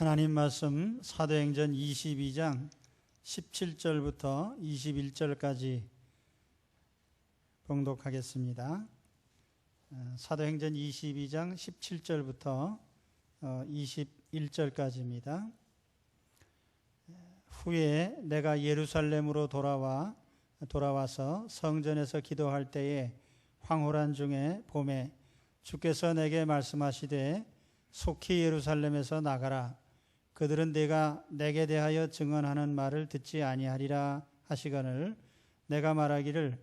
하나님 말씀 사도행전 22장 17절부터 21절까지 봉독하겠습니다. 사도행전 22장 17절부터 21절까지입니다. 후에 내가 예루살렘으로 돌아와서 성전에서 기도할 때에 황홀한 중에 봄에 주께서 내게 말씀하시되 속히 예루살렘에서 나가라. 그들은 내가 내게 대하여 증언하는 말을 듣지 아니하리라 하시거늘 내가 말하기를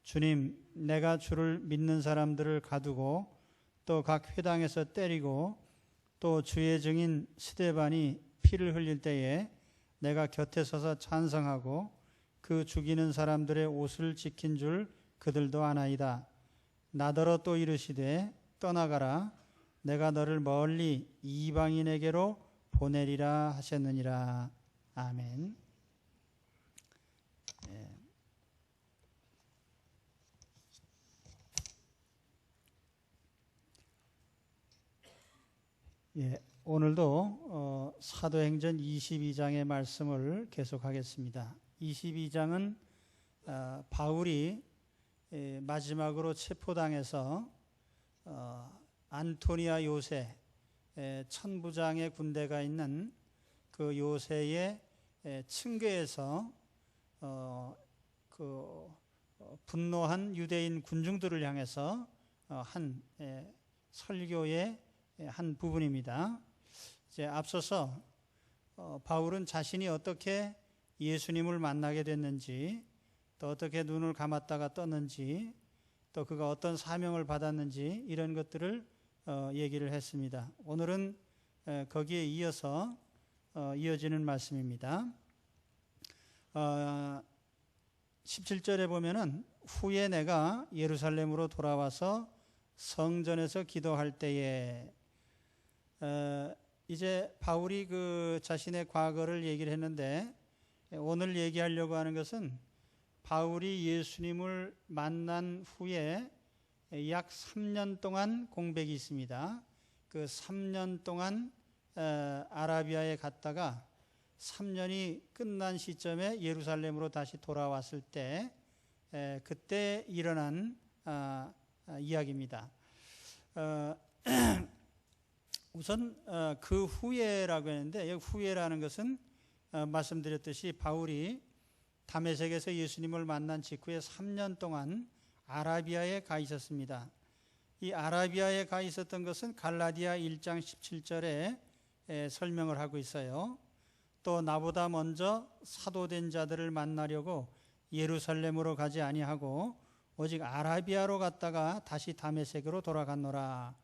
주님, 내가 주를 믿는 사람들을 가두고 또 각 회당에서 때리고 또 주의 증인 스데반이 피를 흘릴 때에 내가 곁에 서서 찬성하고 그 죽이는 사람들의 옷을 지킨 줄 그들도 아나이다. 나더러 또 이르시되 떠나가라. 내가 너를 멀리 이방인에게로 보내리라 하셨느니라. 아멘. 오늘도 사도행전 22장의 말씀을 계속하겠습니다. 22장은 바울이 마지막으로 체포당해서 안토니아 요새 천부장의 군대가 있는 그 요새의 층계에서 분노한 유대인 군중들을 향해서 한 설교의 한 부분입니다. 이제 앞서서 바울은 자신이 어떻게 예수님을 만나게 됐는지, 또 어떻게 눈을 감았다가 떴는지, 또 그가 어떤 사명을 받았는지 이런 것들을 얘기를 했습니다. 오늘은 거기에 이어서 이어지는 말씀입니다. 17절에 보면은 후에 내가 예루살렘으로 돌아와서 성전에서 기도할 때에 이제 바울이 그 자신의 과거를 얘기를 했는데 오늘 얘기하려고 하는 것은 바울이 예수님을 만난 후에 약 3년 동안 공백이 있습니다. 그 3년 동안 아라비아에 갔다가 3년이 끝난 시점에 예루살렘으로 다시 돌아왔을 때 그때 일어난 이야기입니다. 우선 그 후에라고 했는데 여기 후에라는 것은 말씀드렸듯이 바울이 다메섹에서 예수님을 만난 직후에 3년 동안 아라비아에 가 있었습니다. 이 아라비아에 가 있었던 것은 갈라디아 1장 17절에 설명을 하고 있어요. 또 나보다 먼저 사도된 자들을 만나려고 예루살렘으로 가지 아니하고 오직 아라비아로 갔다가 다시 다메섹으로 돌아갔노라.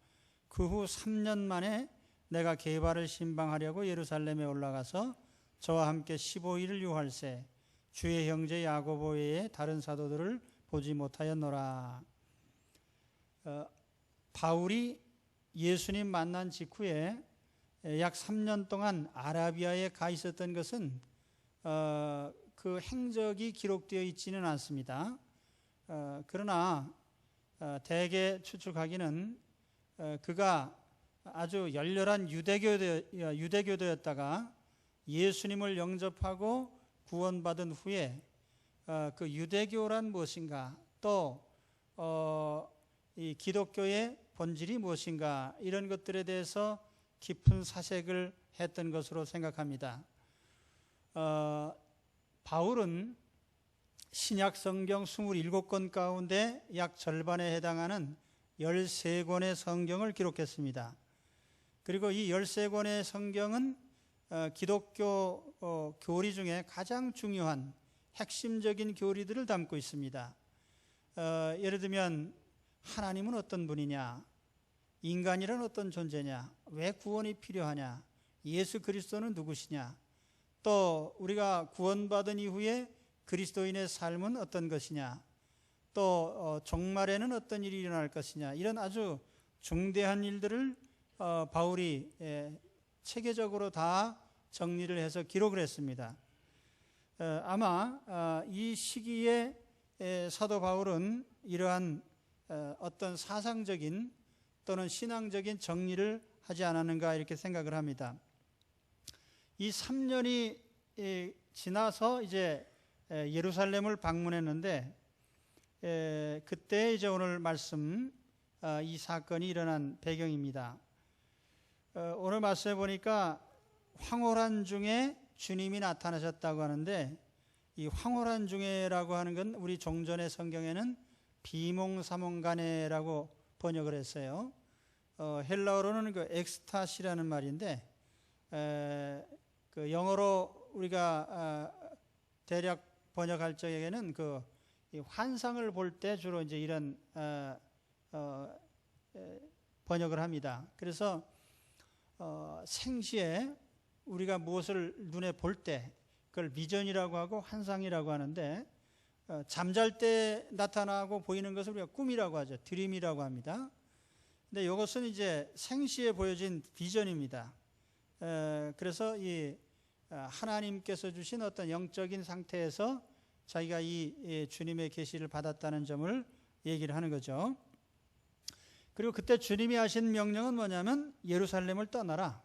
그 후 3년 만에 내가 게바를 신방하려고 예루살렘에 올라가서 저와 함께 15일을 유할세 주의 형제 야고보 외에 다른 사도들을 보지 못하였노라. 바울이 예수님 만난 직후에 약 3년 동안 아라비아에 가 있었던 것은 그 행적이 기록되어 있지는 않습니다. 그러나 대개 추측하기는 그가 아주 열렬한 유대교도였다가 예수님을 영접하고 구원받은 후에 그 유대교란 무엇인가, 또 이 기독교의 본질이 무엇인가, 이런 것들에 대해서 깊은 사색을 했던 것으로 생각합니다. 바울은 신약 성경 27권 가운데 약 절반에 해당하는 13권의 성경을 기록했습니다. 그리고 이 13권의 성경은 기독교 교리 중에 가장 중요한 핵심적인 교리들을 담고 있습니다. 예를 들면 하나님은 어떤 분이냐, 인간이란 어떤 존재냐, 왜 구원이 필요하냐, 예수 그리스도는 누구시냐, 또 우리가 구원받은 이후에 그리스도인의 삶은 어떤 것이냐, 또 종말에는 어떤 일이 일어날 것이냐, 이런 아주 중대한 일들을 바울이 체계적으로 다 정리를 해서 기록을 했습니다. 아마 이 시기에 사도 바울은 이러한 어떤 사상적인 또는 신앙적인 정리를 하지 않았는가 이렇게 생각을 합니다. 이 3년이 지나서 이제 예루살렘을 방문했는데, 그때 이제 오늘 말씀 이 사건이 일어난 배경입니다. 오늘 말씀에 보니까 황홀한 중에 주님이 나타나셨다고 하는데, 이 황홀한 중에라고 하는 건 우리 종전의 성경에는 비몽사몽간에라고 번역을 했어요. 헬라어로는 그 엑스타시라는 말인데, 그 영어로 우리가 대략 번역할 적에는 그 환상을 볼 때 주로 이제 이런 번역을 합니다. 그래서 생시에 우리가 무엇을 눈에 볼 때 그걸 비전이라고 하고 환상이라고 하는데, 잠잘 때 나타나고 보이는 것을 우리가 꿈이라고 하죠. 드림이라고 합니다. 근데 이것은 이제 생시에 보여진 비전입니다. 그래서 이 하나님께서 주신 어떤 영적인 상태에서 자기가 이 주님의 계시를 받았다는 점을 얘기를 하는 거죠. 그리고 그때 주님이 하신 명령은 뭐냐면 예루살렘을 떠나라.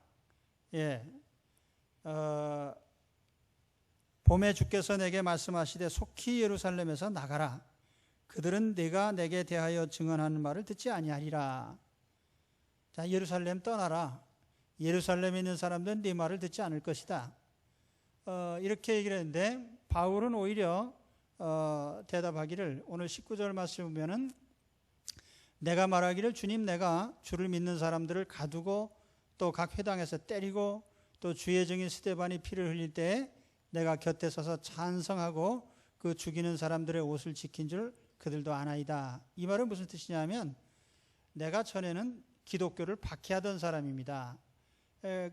봄에 주께서 내게 말씀하시되 속히 예루살렘에서 나가라. 그들은 네가 내게 대하여 증언하는 말을 듣지 아니하리라. 자, 예루살렘 떠나라. 예루살렘에 있는 사람들은 네 말을 듣지 않을 것이다. 이렇게 얘기를 했는데, 바울은 오히려 대답하기를, 오늘 19절 말씀 보면은 내가 말하기를 주님, 내가 주를 믿는 사람들을 가두고 또 각 회당에서 때리고 또 주의 증인 스데반이 피를 흘릴 때에 내가 곁에 서서 찬성하고 그 죽이는 사람들의 옷을 지킨 줄 그들도 아나이다. 이 말은 무슨 뜻이냐면, 내가 전에는 기독교를 박해하던 사람입니다.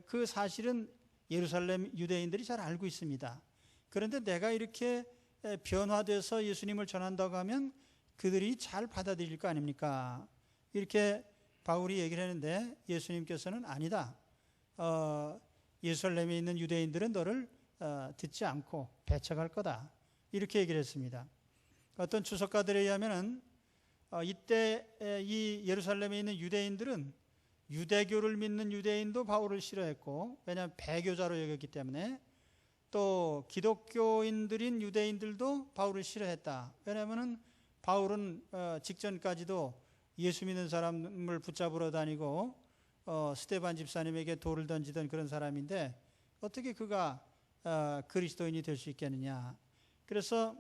그 사실은 예루살렘 유대인들이 잘 알고 있습니다. 그런데 내가 이렇게 변화돼서 예수님을 전한다고 하면 그들이 잘 받아들일 거 아닙니까? 이렇게 바울이 얘기를 했는데, 예수님께서는 아니다. 예루살렘에 있는 유대인들은 너를 듣지 않고 배척할 거다. 이렇게 얘기를 했습니다. 어떤 주석가들에 의하면은 이때 이 예루살렘에 있는 유대인들은 유대교를 믿는 유대인도 바울을 싫어했고, 왜냐하면 배교자로 여겼기 때문에, 또 기독교인들인 유대인들도 바울을 싫어했다. 왜냐하면 바울은 직전까지도 예수 믿는 사람을 붙잡으러 다니고 스데반 집사님에게 돌을 던지던 그런 사람인데, 어떻게 그가 그리스도인이 될 수 있겠느냐. 그래서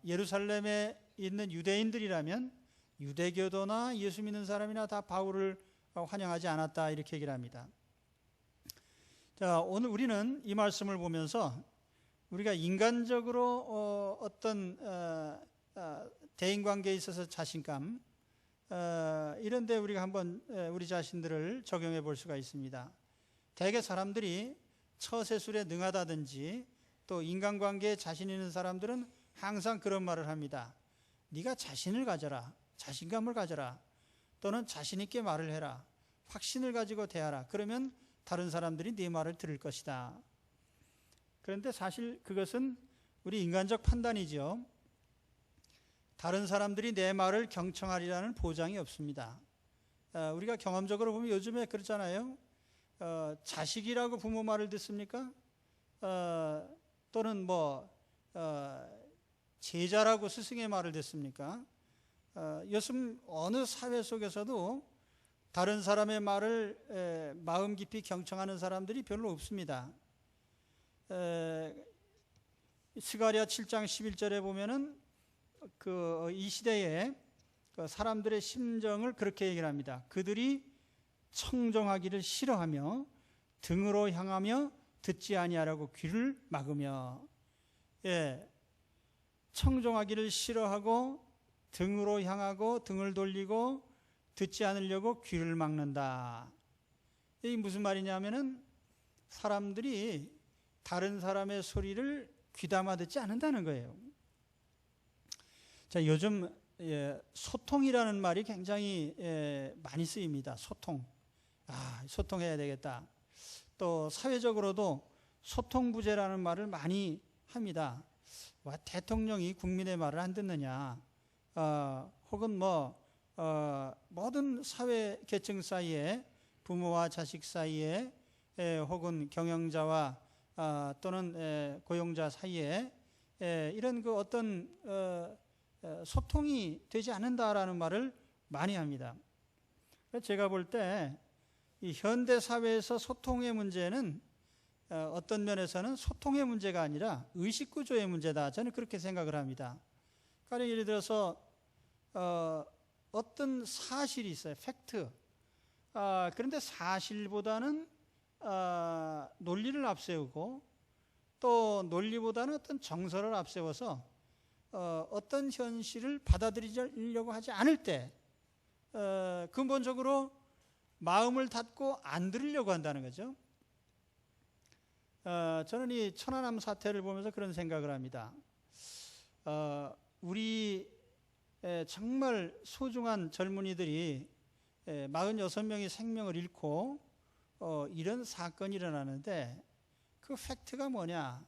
예루살렘에 있는 유대인들이라면 유대교도나 예수 믿는 사람이나 다 바울을 환영하지 않았다, 이렇게 얘기를 합니다. 자, 오늘 우리는 이 말씀을 보면서 우리가 인간적으로 어떤 대인관계에 있어서 자신감, 이런 데 우리가 한번 우리 자신들을 적용해 볼 수가 있습니다. 대개 사람들이 처세술에 능하다든지 또 인간관계에 자신 있는 사람들은 항상 그런 말을 합니다. 네가 자신을 가져라. 자신감을 가져라. 또는 자신 있게 말을 해라. 확신을 가지고 대하라. 그러면 다른 사람들이 네 말을 들을 것이다. 그런데 사실 그것은 우리 인간적 판단이죠. 다른 사람들이 내 말을 경청하리라는 보장이 없습니다. 우리가 경험적으로 보면 요즘에 그렇잖아요. 자식이라고 부모 말을 듣습니까? 또는 제자라고 스승의 말을 듣습니까? 요즘 어느 사회 속에서도 다른 사람의 말을 마음 깊이 경청하는 사람들이 별로 없습니다. 스가랴 7장 11절에 보면은 이 시대에 사람들의 심정을 그렇게 얘기를 합니다. 그들이 청종하기를 싫어하며 등으로 향하며 듣지 아니하라고 귀를 막으며, 청종하기를 싫어하고 등으로 향하고 등을 돌리고 듣지 않으려고 귀를 막는다. 이게 무슨 말이냐면은 사람들이 다른 사람의 소리를 귀담아 듣지 않는다는 거예요. 자, 요즘 소통이라는 말이 굉장히 많이 쓰입니다. 소통. 소통해야 되겠다. 또 사회적으로도 소통부재라는 말을 많이 합니다. 대통령이 국민의 말을 안 듣느냐. 혹은 모든 사회 계층 사이에, 부모와 자식 사이에 혹은 경영자와 또는 고용자 사이에 이런 그 어떤 소통이 되지 않는다라는 말을 많이 합니다. 제가 볼 때 이 현대 사회에서 소통의 문제는 어떤 면에서는 소통의 문제가 아니라 의식 구조의 문제다. 저는 그렇게 생각을 합니다. 가령 예를 들어서 어떤 사실이 있어요. 팩트. 그런데 사실보다는 논리를 앞세우고 또 논리보다는 어떤 정서를 앞세워서 어떤 현실을 받아들이려고 하지 않을 때 근본적으로 마음을 닫고 안 들으려고 한다는 거죠. 저는 이 천안함 사태를 보면서 그런 생각을 합니다. 우리 정말 소중한 젊은이들이 46명이 생명을 잃고 이런 사건이 일어나는데 그 팩트가 뭐냐?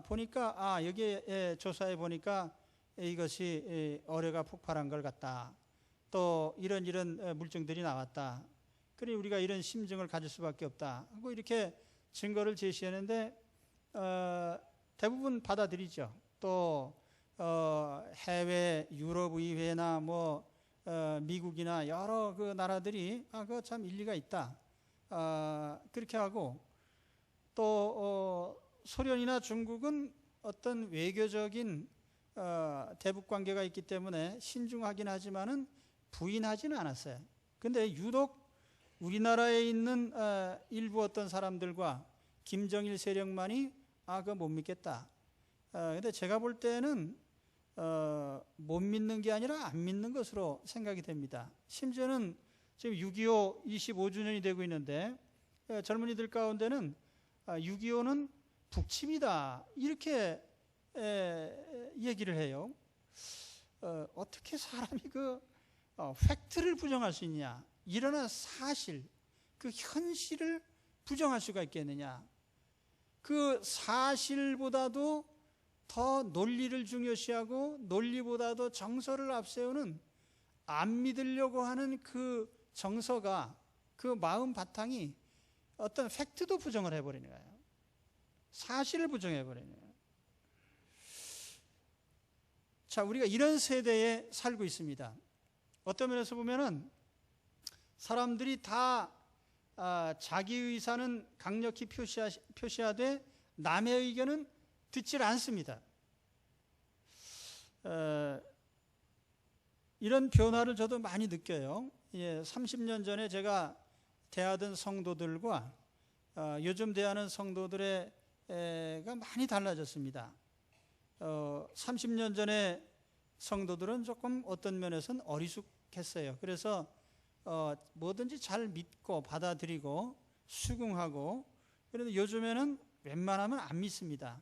보니까 여기에 조사해 보니까 이것이 어뢰가 폭발한 걸 같다. 또 이런 물증들이 나왔다. 그래 우리가 이런 심증을 가질 수밖에 없다. 하고 이렇게 증거를 제시하는데 대부분 받아들이죠. 또 해외 유럽 의회나 미국이나 여러 그 나라들이 그거 참 일리가 있다. 그렇게 하고 또 소련이나 중국은 어떤 외교적인 대북 관계가 있기 때문에 신중하긴 하지만은 부인하지는 않았어요. 근데 유독 우리나라에 있는 일부 어떤 사람들과 김정일 세력만이 그거 못 믿겠다. 근데 제가 볼 때는 못 믿는 게 아니라 안 믿는 것으로 생각이 됩니다. 심지어는 지금 6.25 25주년이 되고 있는데 젊은이들 가운데는 6.25는 북침이다 이렇게 얘기를 해요. 어떻게 사람이 그 팩트를 부정할 수 있냐? 일어난 사실, 그 현실을 부정할 수가 있겠느냐? 그 사실보다도 더 논리를 중요시하고 논리보다도 정서를 앞세우는 안 믿으려고 하는 그 정서가 그 마음 바탕이 어떤 팩트도 부정을 해버리는 거예요. 사실을 부정해버리는 거예요. 자, 우리가 이런 세대에 살고 있습니다. 어떤 면에서 보면은 사람들이 다 자기 의사는 강력히 표시하되 남의 의견은 듣질 않습니다. 이런 변화를 저도 많이 느껴요. 30년 전에 제가 대하던 성도들과 요즘 대하는 성도들의 가 많이 달라졌습니다. 30년 전에 성도들은 조금 어떤 면에서는 어리숙했어요. 그래서 뭐든지 잘 믿고 받아들이고 수긍하고, 그런데 요즘에는 웬만하면 안 믿습니다.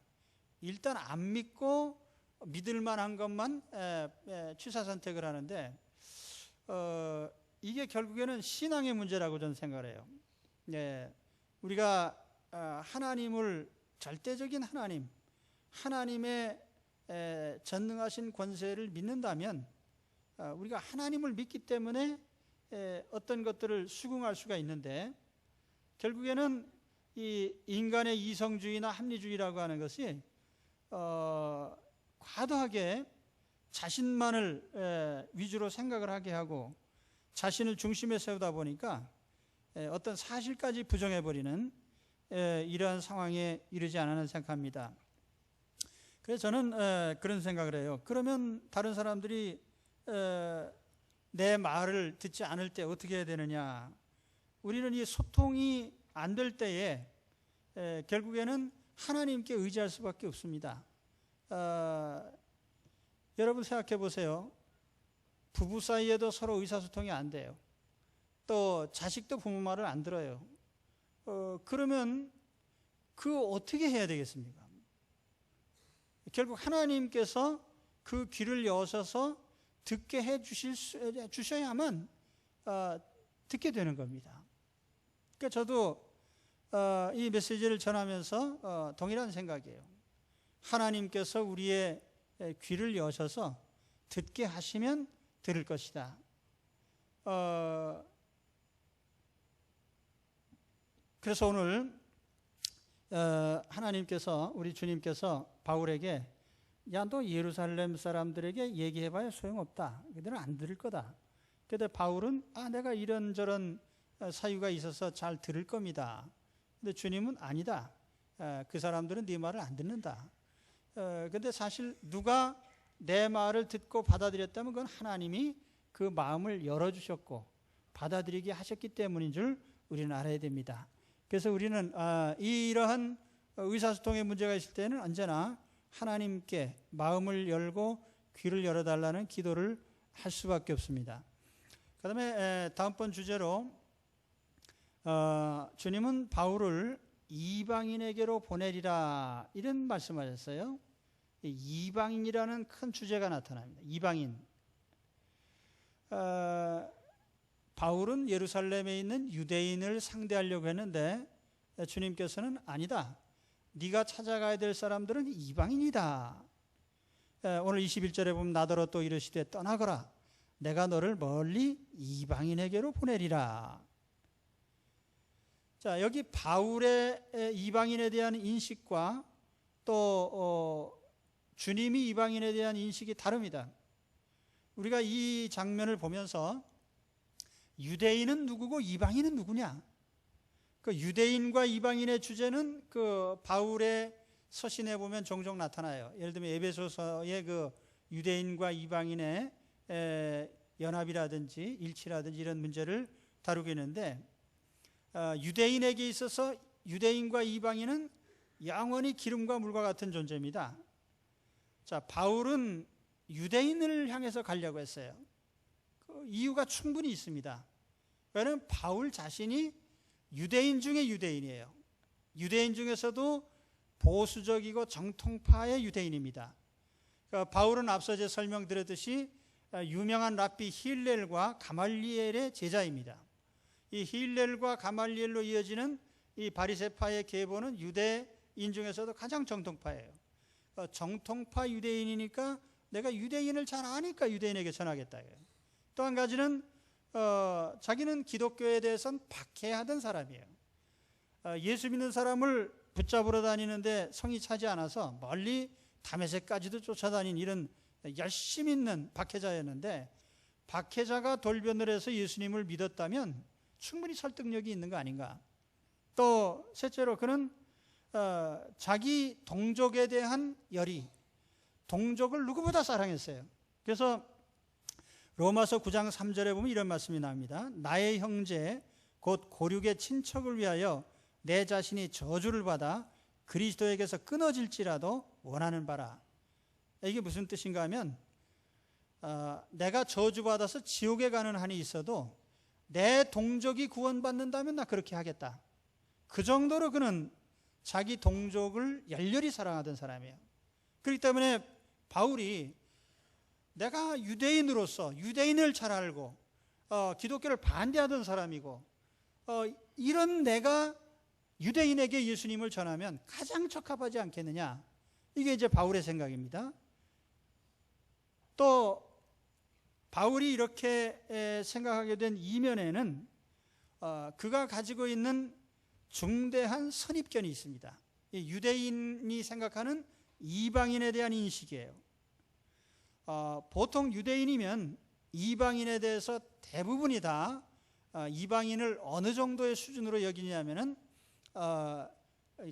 일단 안 믿고 믿을 만한 것만 취사 선택을 하는데 이게 결국에는 신앙의 문제라고 저는 생각을 해요. 우리가 하나님을, 절대적인 하나님의 전능하신 권세를 믿는다면 우리가 하나님을 믿기 때문에 어떤 것들을 수긍할 수가 있는데, 결국에는 이 인간의 이성주의나 합리주의라고 하는 것이 과도하게 자신만을 위주로 생각을 하게 하고 자신을 중심에 세우다 보니까 어떤 사실까지 부정해버리는 이러한 상황에 이르지 않았나 생각합니다. 그래서 저는 그런 생각을 해요. 그러면 다른 사람들이 내 말을 듣지 않을 때 어떻게 해야 되느냐? 우리는 이 소통이 안 될 때에 결국에는 하나님께 의지할 수밖에 없습니다. 여러분 생각해 보세요. 부부 사이에도 서로 의사소통이 안 돼요. 또 자식도 부모 말을 안 들어요. 그러면 어떻게 해야 되겠습니까? 결국 하나님께서 그 귀를 여셔서 듣게 해 주셔야만 듣게 되는 겁니다. 그러니까 저도 이 메시지를 전하면서 동일한 생각이에요. 하나님께서 우리의 귀를 여셔서 듣게 하시면 들을 것이다. 그래서 오늘 하나님께서, 우리 주님께서 바울에게 야, 너 예루살렘 사람들에게 얘기해봐야 소용없다. 그들은 안 들을 거다. 근데 바울은 내가 이런저런 사유가 있어서 잘 들을 겁니다. 근데 주님은 아니다. 그 사람들은 네 말을 안 듣는다. 근데 사실 누가 내 말을 듣고 받아들였다면 그건 하나님이 그 마음을 열어주셨고 받아들이게 하셨기 때문인 줄 우리는 알아야 됩니다. 그래서 우리는 이러한 의사소통의 문제가 있을 때는 언제나 하나님께 마음을 열고 귀를 열어달라는 기도를 할 수밖에 없습니다. 그 다음에 다음번 주제로 주님은 바울을 이방인에게로 보내리라 이런 말씀하셨어요. 이방인이라는 큰 주제가 나타납니다. 이방인. 바울은 예루살렘에 있는 유대인을 상대하려고 했는데 주님께서는 아니다. 네가 찾아가야 될 사람들은 이방인이다. 오늘 21절에 보면 나더러 또 이르시되 떠나거라. 내가 너를 멀리 이방인에게로 보내리라. 자, 여기 바울의 이방인에 대한 인식과 또 주님이 이방인에 대한 인식이 다릅니다. 우리가 이 장면을 보면서 유대인은 누구고 이방인은 누구냐? 그 유대인과 이방인의 주제는 그 바울의 서신에 보면 종종 나타나요. 예를 들면 에베소서의 그 유대인과 이방인의 연합이라든지 일치라든지 이런 문제를 다루고 있는데 유대인에게 있어서 유대인과 이방인은 영원히 기름과 물과 같은 존재입니다. 자, 바울은 유대인을 향해서 가려고 했어요. 그 이유가 충분히 있습니다. 왜냐하면 바울 자신이 유대인 중에 유대인이에요. 유대인 중에서도 보수적이고 정통파의 유대인입니다. 그러니까 바울은 앞서 제 설명드렸듯이 유명한 랍비 힐렐과 가말리엘의 제자입니다. 이 힐렐과 가말리엘로 이어지는 이 바리새파의 계보는 유대인 중에서도 가장 정통파예요. 정통파 유대인이니까 내가 유대인을 잘 아니까 유대인에게 전하겠다. 또 한 가지는 자기는 기독교에 대해서는 박해하던 사람이에요. 예수 믿는 사람을 붙잡으러 다니는데 성이 차지 않아서 멀리 다메섹까지도 쫓아다닌 이런 열심 있는 박해자였는데 박해자가 돌변을 해서 예수님을 믿었다면 충분히 설득력이 있는 거 아닌가. 또 셋째로 그는 자기 동족에 대한 열의, 동족을 누구보다 사랑했어요. 그래서 로마서 9장 3절에 보면 이런 말씀이 나옵니다. 나의 형제 곧 고륙의 친척을 위하여 내 자신이 저주를 받아 그리스도에게서 끊어질지라도 원하는 바라. 이게 무슨 뜻인가 하면 내가 저주받아서 지옥에 가는 한이 있어도 내 동족이 구원받는다면 나 그렇게 하겠다. 그 정도로 그는 자기 동족을 열렬히 사랑하던 사람이에요. 그렇기 때문에 바울이 내가 유대인으로서 유대인을 잘 알고 기독교를 반대하던 사람이고 이런 내가 유대인에게 예수님을 전하면 가장 적합하지 않겠느냐. 이게 이제 바울의 생각입니다. 또 바울이 이렇게 생각하게 된 이면에는 그가 가지고 있는 중대한 선입견이 있습니다. 유대인이 생각하는 이방인에 대한 인식이에요. 보통 유대인이면 이방인에 대해서 대부분이 다 이방인을 어느 정도의 수준으로 여기냐면은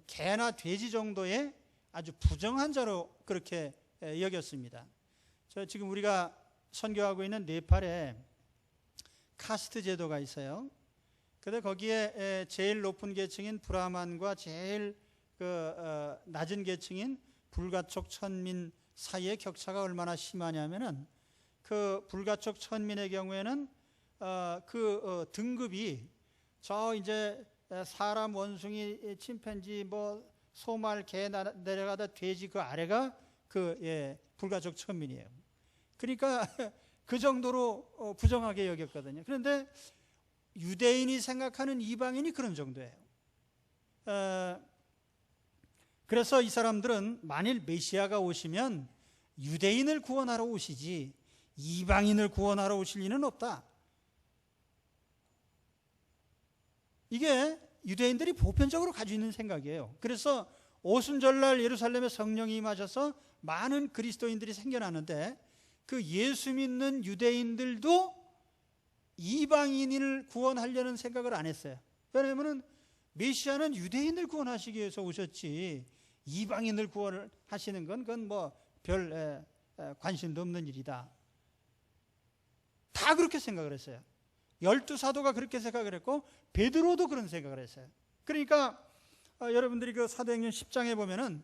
개나 돼지 정도의 아주 부정한 자로 그렇게 여겼습니다. 지금 우리가 선교하고 있는 네팔에 카스트 제도가 있어요. 근데 거기에 제일 높은 계층인 브라만과 제일 낮은 계층인 불가촉 천민 사이의 격차가 얼마나 심하냐면은 그 불가촉 천민의 경우에는 등급이 저 이제 사람, 원숭이, 침팬지, 뭐 소말, 개 내려가다 돼지 그 아래가 불가촉 천민이에요. 그러니까 그 정도로 부정하게 여겼거든요. 그런데 유대인이 생각하는 이방인이 그런 정도예요. 그래서 이 사람들은 만일 메시아가 오시면 유대인을 구원하러 오시지 이방인을 구원하러 오실 리는 없다. 이게 유대인들이 보편적으로 가지고 있는 생각이에요. 그래서 오순절날 예루살렘에 성령이 임하셔서 많은 그리스도인들이 생겨나는데 그 예수 믿는 유대인들도 이방인을 구원하려는 생각을 안 했어요. 왜냐하면 메시아는 유대인을 구원하시기 위해서 오셨지 이방인을 구원하시는 건 그건 뭐 별 관심도 없는 일이다. 다 그렇게 생각을 했어요. 12사도가 그렇게 생각을 했고 베드로도 그런 생각을 했어요. 그러니까 여러분들이 그 사도행전 10장에 보면은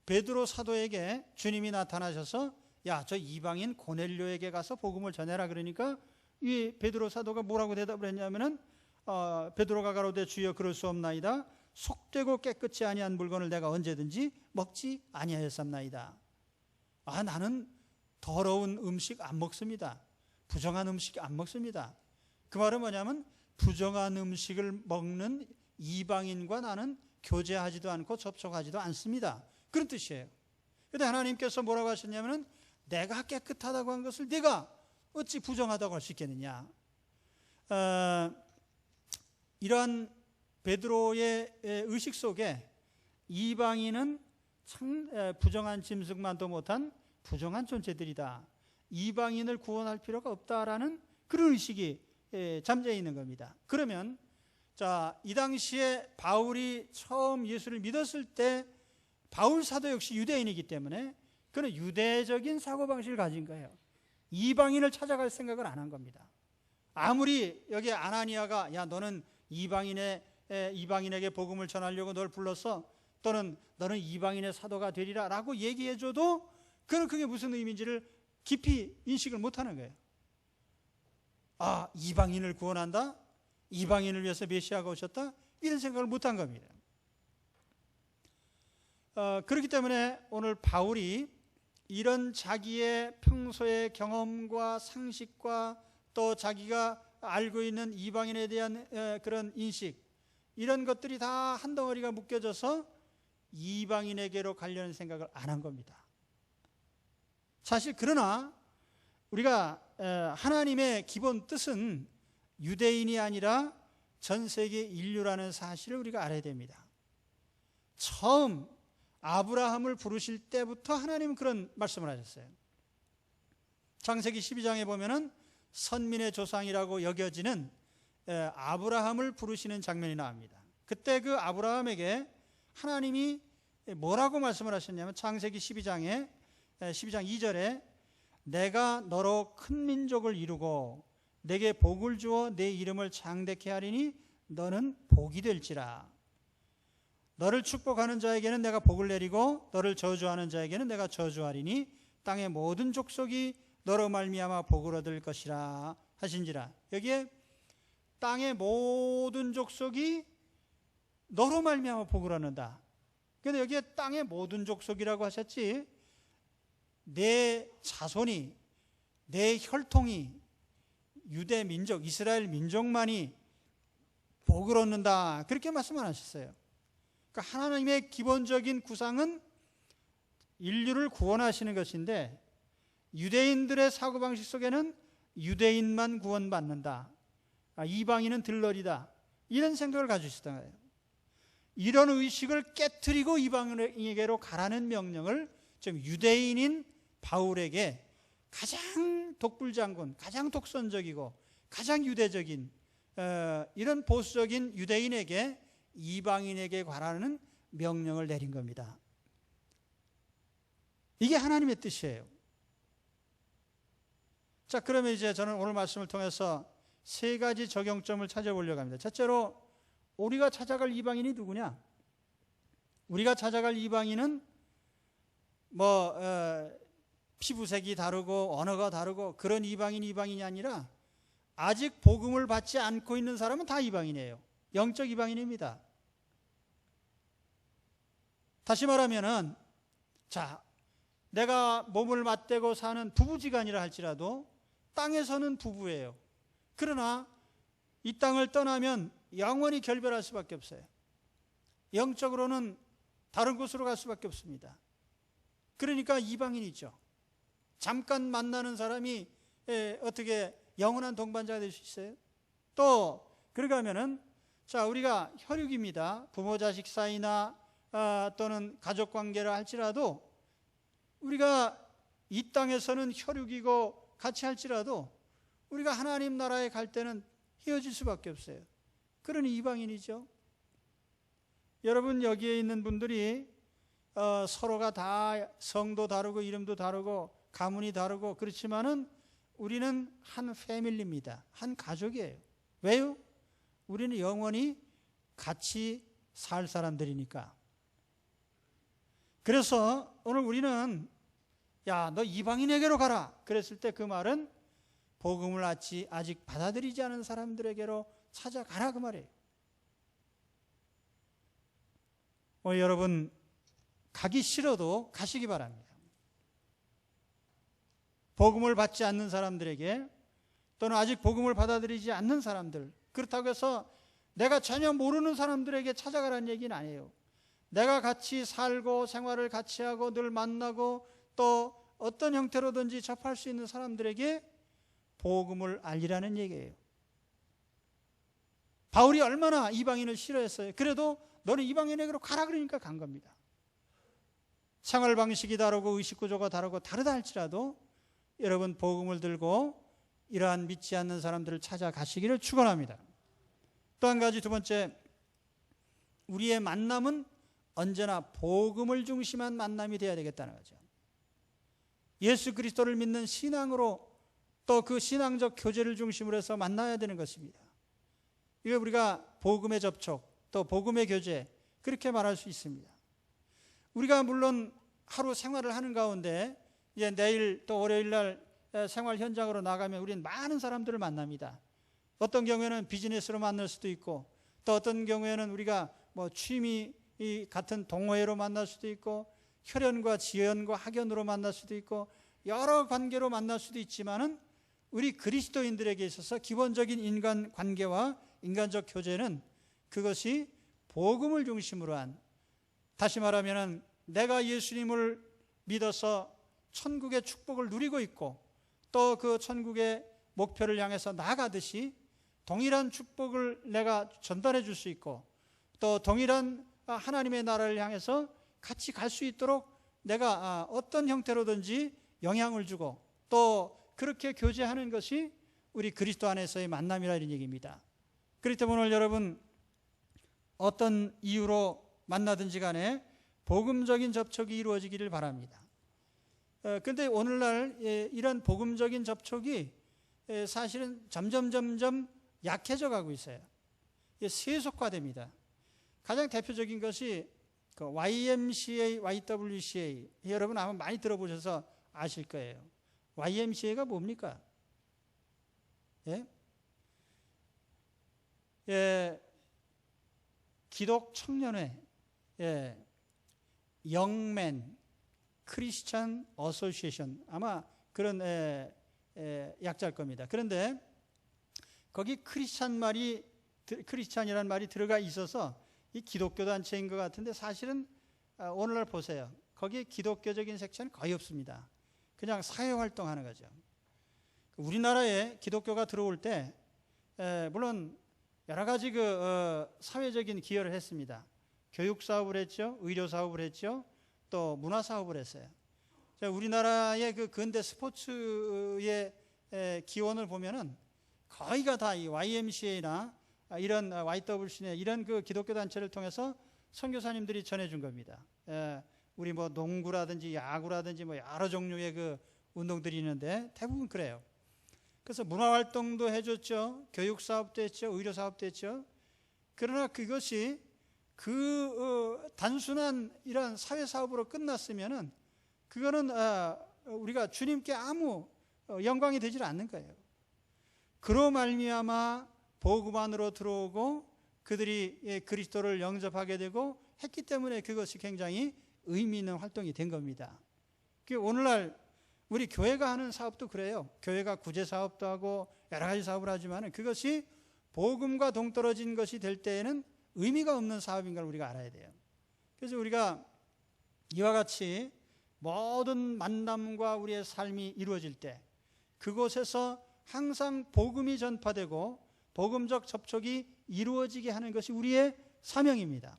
베드로 사도에게 주님이 나타나셔서 야, 저 이방인 고넬료에게 가서 복음을 전해라 그러니까 이 베드로 사도가 뭐라고 대답을 했냐면은 베드로가 가로되 주여 그럴 수 없나이다. 속되고 깨끗이 아니한 물건을 내가 언제든지 먹지 아니하였삼나이다. 나는 더러운 음식 안 먹습니다. 부정한 음식 안 먹습니다. 그 말은 뭐냐면 부정한 음식을 먹는 이방인과 나는 교제하지도 않고 접촉하지도 않습니다. 그런 뜻이에요. 그런데 하나님께서 뭐라고 하셨냐면 내가 깨끗하다고 한 것을 네가 어찌 부정하다고 할 수 있겠느냐. 이러한 베드로의 의식 속에 이방인은 참 부정한 짐승만도 못한 부정한 존재들이다. 이방인을 구원할 필요가 없다라는 그런 의식이 잠재 있는 겁니다. 그러면 이 당시에 바울이 처음 예수를 믿었을 때 바울 사도 역시 유대인이기 때문에 그는 유대적인 사고방식을 가진 거예요. 이방인을 찾아갈 생각을 안 한 겁니다. 아무리 여기 아나니아가 야 너는 이방인에게 복음을 전하려고 널 불렀어, 또는 너는 이방인의 사도가 되리라 라고 얘기해줘도 그는 그게 무슨 의미인지를 깊이 인식을 못하는 거예요. 이방인을 구원한다? 이방인을 위해서 메시아가 오셨다? 이런 생각을 못한 겁니다. 그렇기 때문에 오늘 바울이 이런 자기의 평소의 경험과 상식과 또 자기가 알고 있는 이방인에 대한 그런 인식, 이런 것들이 다 한 덩어리가 묶여져서 이방인에게로 가려는 생각을 안 한 겁니다. 사실 그러나 우리가 하나님의 기본 뜻은 유대인이 아니라 전 세계 인류라는 사실을 우리가 알아야 됩니다. 처음 아브라함을 부르실 때부터 하나님은 그런 말씀을 하셨어요. 창세기 12장에 보면은 선민의 조상이라고 여겨지는 아브라함을 부르시는 장면이 나옵니다. 그때 그 아브라함에게 하나님이 뭐라고 말씀을 하셨냐면 창세기 12장 2절에 내가 너로 큰 민족을 이루고 내게 복을 주어 내 이름을 장대케 하리니 너는 복이 될지라. 너를 축복하는 자에게는 내가 복을 내리고 너를 저주하는 자에게는 내가 저주하리니 땅의 모든 족속이 너로 말미암아 복을 얻을 것이라 하신지라. 여기에 땅의 모든 족속이 너로 말미암아 복을 얻는다. 그런데 여기에 땅의 모든 족속이라고 하셨지 내 자손이, 내 혈통이, 유대 민족, 이스라엘 민족만이 복을 얻는다, 그렇게 말씀 안 하셨어요. 그러니까 하나님의 기본적인 구상은 인류를 구원하시는 것인데 유대인들의 사고방식 속에는 유대인만 구원받는다, 이방인은 들러리다, 이런 생각을 가지고 있었던 거예요. 이런 의식을 깨트리고 이방인에게로 가라는 명령을 지금 유대인인 바울에게 가장 독불장군, 가장 독선적이고 가장 유대적인 이런 보수적인 유대인에게 이방인에게 가라는 명령을 내린 겁니다. 이게 하나님의 뜻이에요. 자, 그러면 이제 저는 오늘 말씀을 통해서 세 가지 적용점을 찾아보려고 합니다. 첫째로 우리가 찾아갈 이방인이 누구냐? 우리가 찾아갈 이방인은 피부색이 다르고 언어가 다르고 그런 이방인이 아니라 아직 복음을 받지 않고 있는 사람은 다 이방인이에요. 영적 이방인입니다. 다시 말하면은 내가 몸을 맞대고 사는 부부지간이라 할지라도 땅에서는 부부예요. 그러나 이 땅을 떠나면 영원히 결별할 수밖에 없어요. 영적으로는 다른 곳으로 갈 수밖에 없습니다. 그러니까 이방인이죠. 잠깐 만나는 사람이 어떻게 영원한 동반자가 될 수 있어요? 또 그러게 하면은 자, 우리가 혈육입니다. 부모 자식 사이나 또는 가족 관계라 할지라도 우리가 이 땅에서는 혈육이고 같이 할지라도 우리가 하나님 나라에 갈 때는 헤어질 수밖에 없어요. 그러니 이방인이죠. 여러분, 여기에 있는 분들이 서로가 다 성도 다르고 이름도 다르고 가문이 다르고 그렇지만은 우리는 한 패밀리입니다. 한 가족이에요. 왜요? 우리는 영원히 같이 살 사람들이니까. 그래서 오늘 우리는 야, 너 이방인에게로 가라 그랬을 때 그 말은 복음을 아직 받아들이지 않은 사람들에게로 찾아가라 그 말이에요. 여러분, 가기 싫어도 가시기 바랍니다. 복음을 받지 않는 사람들에게 또는 아직 복음을 받아들이지 않는 사람들, 그렇다고 해서 내가 전혀 모르는 사람들에게 찾아가라는 얘기는 아니에요. 내가 같이 살고 생활을 같이 하고 늘 만나고 또 어떤 형태로든지 접할 수 있는 사람들에게 복음을 알리라는 얘기예요. 바울이 얼마나 이방인을 싫어했어요. 그래도 너는 이방인에게로 가라 그러니까 간 겁니다. 생활 방식이 다르고 의식 구조가 다르다 할지라도 여러분, 복음을 들고 이러한 믿지 않는 사람들을 찾아가시기를 축원합니다. 또 한 가지, 두 번째, 우리의 만남은 언제나 복음을 중심한 만남이 되어야 되겠다는 거죠. 예수 그리스도를 믿는 신앙으로 또 그 신앙적 교제를 중심으로 해서 만나야 되는 것입니다. 이거 우리가 복음의 접촉, 또 복음의 교제, 그렇게 말할 수 있습니다. 우리가 물론 하루 생활을 하는 가운데 이제 내일 또 월요일 날 생활 현장으로 나가면 우리는 많은 사람들을 만납니다. 어떤 경우에는 비즈니스로 만날 수도 있고 또 어떤 경우에는 우리가 뭐 취미 같은 동호회로 만날 수도 있고 혈연과 지연과 학연으로 만날 수도 있고 여러 관계로 만날 수도 있지만은 우리 그리스도인들에게 있어서 기본적인 인간 관계와 인간적 교제는 그것이 복음을 중심으로 한, 다시 말하면 내가 예수님을 믿어서 천국의 축복을 누리고 있고 또 그 천국의 목표를 향해서 나아가듯이 동일한 축복을 내가 전달해 줄 수 있고 또 동일한 하나님의 나라를 향해서 같이 갈 수 있도록 내가 어떤 형태로든지 영향을 주고 또 그렇게 교제하는 것이 우리 그리스도 안에서의 만남이라 이런 얘기입니다. 그렇기 때문에 오늘 여러분, 어떤 이유로 만나든지 간에 복음적인 접촉이 이루어지기를 바랍니다. 그런데 오늘날 이런 복음적인 접촉이 사실은 점점 약해져 가고 있어요. 세속화됩니다. 가장 대표적인 것이 그 YMCA, YWCA, 여러분 아마 많이 들어보셔서 아실 거예요. YMCA가 뭡니까? 기독 청년회, 영맨 크리스찬 어소시에이션, 아마 그런 약자일 겁니다. 그런데 거기 크리스찬이라는 말이 들어가 있어서 이 기독교 단체인 것 같은데 사실은 오늘날 보세요. 거기에 기독교적인 섹션은 거의 없습니다. 그냥 사회활동하는 거죠. 우리나라에 기독교가 들어올 때 물론 여러 가지 사회적인 기여를 했습니다. 교육 사업을 했죠. 의료 사업을 했죠. 또 문화 사업을 했어요. 우리나라의 그 근대 스포츠의 기원을 보면은 거의가 다 이 YMCA나 이런 YWC나 이런 그 기독교 단체를 통해서 선교사님들이 전해준 겁니다. 우리 뭐 농구라든지 야구라든지 뭐 여러 종류의 그 운동들이 있는데 대부분 그래요. 그래서 문화 활동도 해줬죠. 교육 사업도 했죠. 의료 사업도 했죠. 그러나 그것이 단순한 이런 사회 사업으로 끝났으면은 그거는 우리가 주님께 아무 영광이 되질 않는 거예요. 그로 말미암아 복음 안으로 들어오고 그들이 그리스도를 영접하게 되고 했기 때문에 그것이 굉장히 의미 있는 활동이 된 겁니다. 오늘날 우리 교회가 하는 사업도 그래요. 교회가 구제 사업도 하고 여러 가지 사업을 하지만 그것이 복음과 동떨어진 것이 될 때에는 의미가 없는 사업인 걸 우리가 알아야 돼요. 그래서 우리가 이와 같이 모든 만남과 우리의 삶이 이루어질 때 그곳에서 항상 복음이 전파되고 복음적 접촉이 이루어지게 하는 것이 우리의 사명입니다.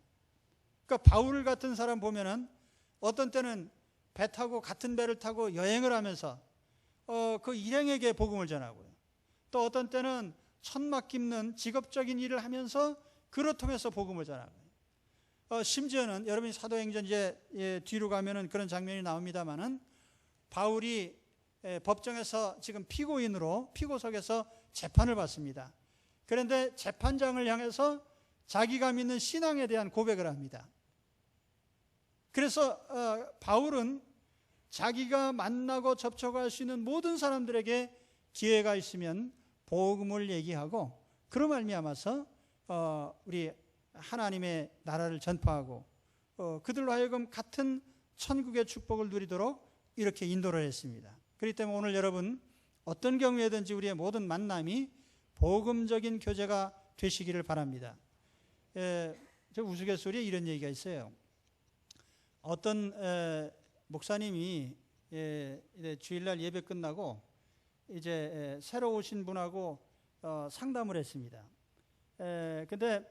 그러니까 바울 같은 사람 보면은 어떤 때는 배 타고 같은 배를 타고 여행을 하면서 그 일행에게 복음을 전하고요. 또 어떤 때는 천막 깁는 직업적인 일을 하면서 그를 통해서 복음을 전하고요. 심지어는 여러분이 사도행전 이제 뒤로 가면은 그런 장면이 나옵니다만은 바울이 법정에서 지금 피고석에서 재판을 받습니다. 그런데 재판장을 향해서 자기가 믿는 신앙에 대한 고백을 합니다. 그래서 바울은 자기가 만나고 접촉할 수 있는 모든 사람들에게 기회가 있으면 복음을 얘기하고 그로 말미암아서 우리 하나님의 나라를 전파하고 그들로 하여금 같은 천국의 축복을 누리도록 이렇게 인도를 했습니다. 그렇기 때문에 오늘 여러분 어떤 경우에든지 우리의 모든 만남이 복음적인 교제가 되시기를 바랍니다. 저 우스갯소리에 이런 얘기가 있어요. 어떤 목사님이 주일날 예배 끝나고 이제 새로 오신 분하고 상담을 했습니다. 근데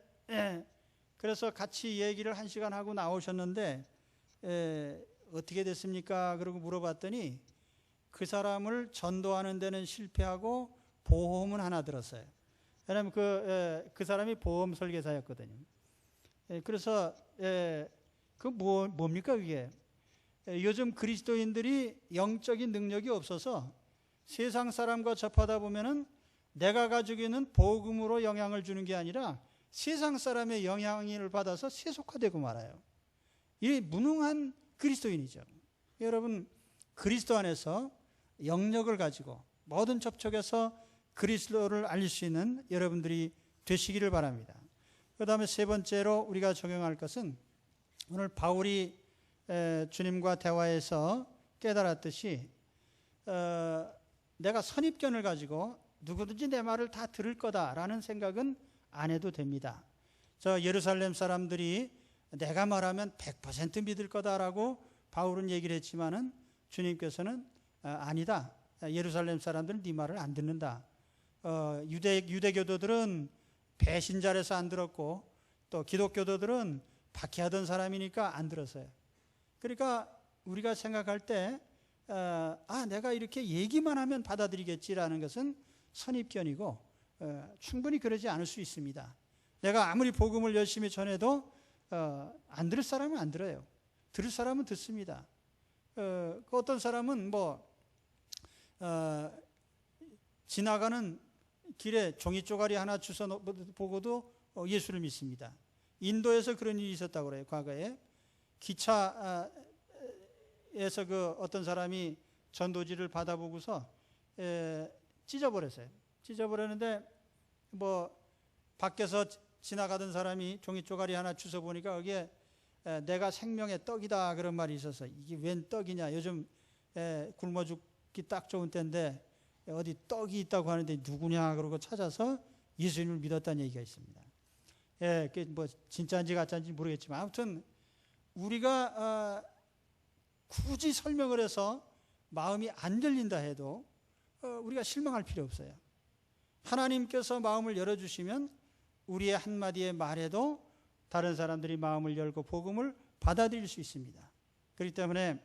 그래서 같이 얘기를 1시간 하고 나오셨는데 어떻게 됐습니까? 그러고 물어봤더니 그 사람을 전도하는 데는 실패하고 보험은 하나 들었어요. 왜냐하면 그 사람이 보험 설계사였거든요. 그래서 뭡니까 그게? 요즘 그리스도인들이 영적인 능력이 없어서 세상 사람과 접하다 보면은 내가 가지고 있는 복음으로 영향을 주는 게 아니라 세상 사람의 영향을 받아서 세속화되고 말아요. 이 무능한 그리스도인이죠. 여러분 그리스도 안에서 영역을 가지고 모든 접촉에서 그리스도를 알릴 수 있는 여러분들이 되시기를 바랍니다. 그 다음에 세 번째로 우리가 적용할 것은 오늘 바울이 주님과 대화에서 깨달았듯이 내가 선입견을 가지고 누구든지 내 말을 다 들을 거다라는 생각은 안 해도 됩니다. 저 예루살렘 사람들이 내가 말하면 100% 믿을 거다라고 바울은 얘기를 했지만은 주님께서는 아니다. 예루살렘 사람들은 네 말을 안 듣는다. 유대교도들은 배신자라서 안 들었고 또 기독교도들은 박해하던 사람이니까 안 들었어요. 그러니까 우리가 생각할 때 내가 이렇게 얘기만 하면 받아들이겠지라는 것은 선입견이고 충분히 그러지 않을 수 있습니다. 내가 아무리 복음을 열심히 전해도 안 들을 사람은 안 들어요. 들을 사람은 듣습니다. 어떤 사람은 지나가는 길에 종이 쪼가리 하나 주워 보고도 예수를 믿습니다. 인도에서 그런 일이 있었다고 그래요. 과거에 기차에서 어떤 사람이 전도지를 받아보고서 찢어버렸어요. 찢어버렸는데 밖에서 지나가던 사람이 종이 쪼가리 하나 주워 보니까 거기에 내가 생명의 떡이다 그런 말이 있어서 이게 웬 떡이냐, 요즘 굶어 죽기 딱 좋은 때인데 어디 떡이 있다고 하는데 누구냐 그러고 찾아서 예수님을 믿었다는 얘기가 있습니다. 그게 진짜인지 가짜인지 모르겠지만 아무튼 우리가 굳이 설명을 해서 마음이 안 열린다 해도 우리가 실망할 필요 없어요. 하나님께서 마음을 열어주시면 우리의 한마디의 말에도 다른 사람들이 마음을 열고 복음을 받아들일 수 있습니다. 그렇기 때문에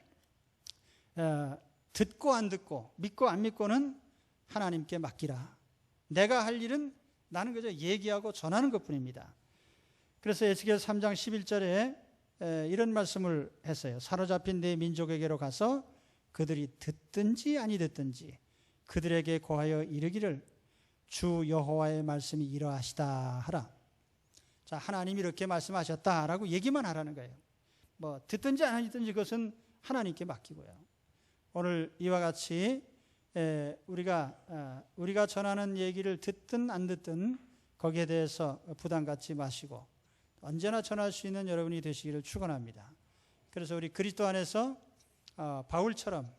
듣고 안 듣고 믿고 안 믿고는 하나님께 맡기라. 내가 할 일은 나는 그저 얘기하고 전하는 것뿐입니다. 그래서 에스겔 3장 11절에 이런 말씀을 했어요. 사로잡힌 내 민족에게로 가서 그들이 듣든지 아니 듣든지 그들에게 고하여 이르기를 주 여호와의 말씀이 이러하시다 하라. 자, 하나님이 이렇게 말씀하셨다라고 얘기만 하라는 거예요. 듣든지 안 듣든지 그것은 하나님께 맡기고요. 오늘 이와 같이 우리가 전하는 얘기를 듣든 안 듣든 거기에 대해서 부담 갖지 마시고 언제나 전할 수 있는 여러분이 되시기를 축원합니다. 그래서 우리 그리스도 안에서 바울처럼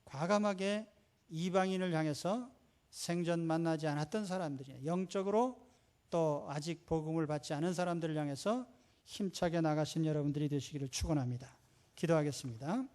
과감하게 이방인을 향해서 생전 만나지 않았던 사람들이 영적으로 또 아직 복음을 받지 않은 사람들을 향해서 힘차게 나가신 여러분들이 되시기를 축원합니다. 기도하겠습니다.